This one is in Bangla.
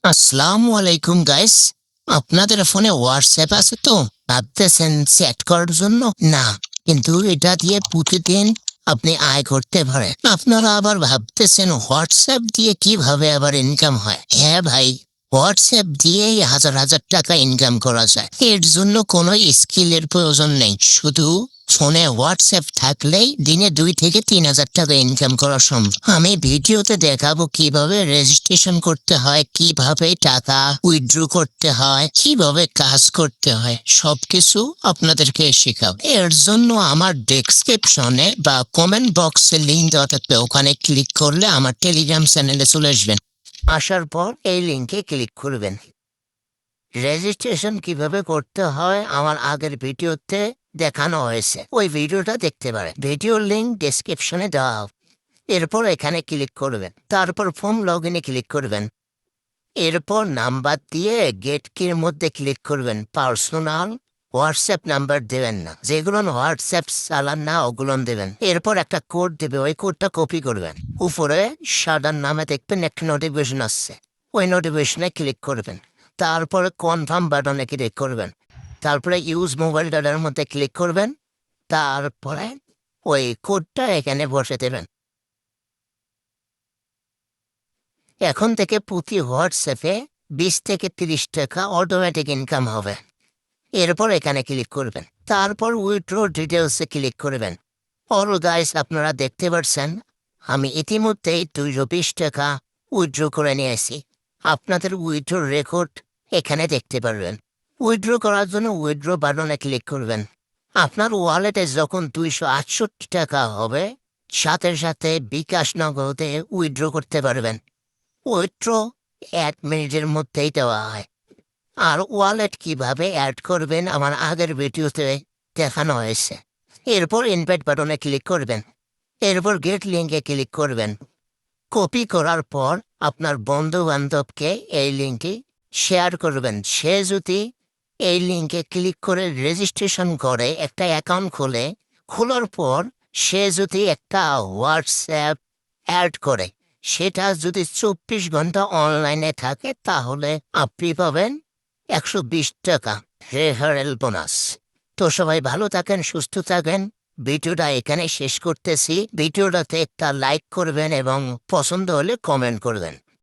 আসসালামু আলাইকুম গাইস। আপনাদের ফোনে হোয়াটসঅ্যাপ আছে তো? ভাবতেছেন চ্যাট করার জন্য? না, কিন্তু এটা দিয়ে প্রতিদিন আপনি আয় করতে পারেন। আপনারা আবার ভাবতেছেন হোয়াটসঅ্যাপ দিয়ে কিভাবে আবার ইনকাম হয়? হ্যাঁ ভাই, হোয়াটসঅ্যাপ দিয়েই হাজার হাজার টাকা ইনকাম করা যায়। এর জন্য কোনো স্কিলের প্রয়োজন নেই, শুধু ফোনে হোয়াটসঅ্যাপ থাকলেই দিনে 2 থেকে 3 হাজার টাকা ইনকাম করা সম্ভব। আমি ভিডিওতে দেখাবো কিভাবে রেজিস্ট্রেশন করতে হয়, কিভাবে টাকা উইথড্র করতে হয়, কিভাবে কাজ করতে হয়, সবকিছু আপনাদেরকে শেখাবো। এর জন্য আমার ডেসক্রিপশনে বা কমেন্ট বক্সে লিঙ্ক দেওয়া থাকবে, ওখানে ক্লিক করলে আমার টেলিগ্রাম চ্যানেলে চলে আসবেন। আসার পর এই লিঙ্কে ক্লিক করবেন। রেজিস্ট্রেশন কিভাবে করতে হয় আমার আগের ভিডিওতে দেখানো হয়েছে, ওই ভিডিওটা দেখতে পারেন। ভিডিওর লিঙ্ক ডেসক্রিপশনে দেওয়া হবে। এরপর এখানে ক্লিক করবেন, তারপর ফর্ম লগ ইনে ক্লিক করবেন। এরপর নাম্বার দিয়ে গেট কির মধ্যে ক্লিক করবেন। পার্সোনাল হোয়াটসঅ্যাপ নাম্বার দেবেন না, যেগুলো হোয়াটসঅ্যাপ চালান না ওগুলো দেবেন। এরপর একটা কোড দেবে, ওই কোডটা কপি করবেন। উপরে সাদার নামে দেখবেন একটা নোটিফিকেশন আসছে, ওই নোটিফিকেশনে ক্লিক করবেন। তারপরে কনফার্ম বাটনে ক্লিক করবেন। তারপরে ইউজ মোবাইল ডাটার মধ্যে ক্লিক করবেন। তারপরে ওই কোডটা এখানে বসে দেবেন। এখন থেকে প্রতি হোয়াটসঅ্যাপে 20 থেকে 30 টাকা অটোমেটিক ইনকাম হবে। এরপর এখানে ক্লিক করবেন, তারপর উইথড্র ডিটেলসে ক্লিক করবেন। অল গাইস, আপনারা দেখতে পাচ্ছেন আমি ইতিমধ্যেই 220 টাকা উইথড্র করে নিয়েছি। আপনাদের উইথড্র রেকর্ড এখানে দেখতে পারবেন। উইথড্র করার জন্য উইথড্র বাটনে ক্লিক করবেন। আপনার ওয়ালেটে যখন 268 টাকা হবে, সাথে সাথে বিকাশ নগদে উইথড্র করতে পারবেন। উইথড্র 1 মিনিটের মধ্যেই দেওয়া হয়। আর ওয়ালেট কিভাবে অ্যাড করবেন আমার আগের ভিডিওতে দেখানো হয়েছে। এরপর ইনভাইট বাটনে ক্লিক করবেন। এরপর গেট লিঙ্কে ক্লিক করবেন। কপি করার পর আপনার বন্ধু বান্ধবকে এই লিঙ্কটি শেয়ার করবেন। সে যদি এই লিঙ্কে ক্লিক করে রেজিস্ট্রেশন করে একটা অ্যাকাউন্ট খোলার পর সে যদি একটা হোয়াটসঅ্যাপ অ্যাড করে, সেটা যদি 24 ঘন্টা অনলাইনে থাকে, তাহলে আপনি পাবেন 120 টাকা রেফারেল বোনাস। তো সবাই ভালো থাকেন, সুস্থ থাকেন। ভিডিওটা এখানে শেষ করতেছি। ভিডিওটাতে একটা লাইক করবেন এবং পছন্দ হলে কমেন্ট করবেন।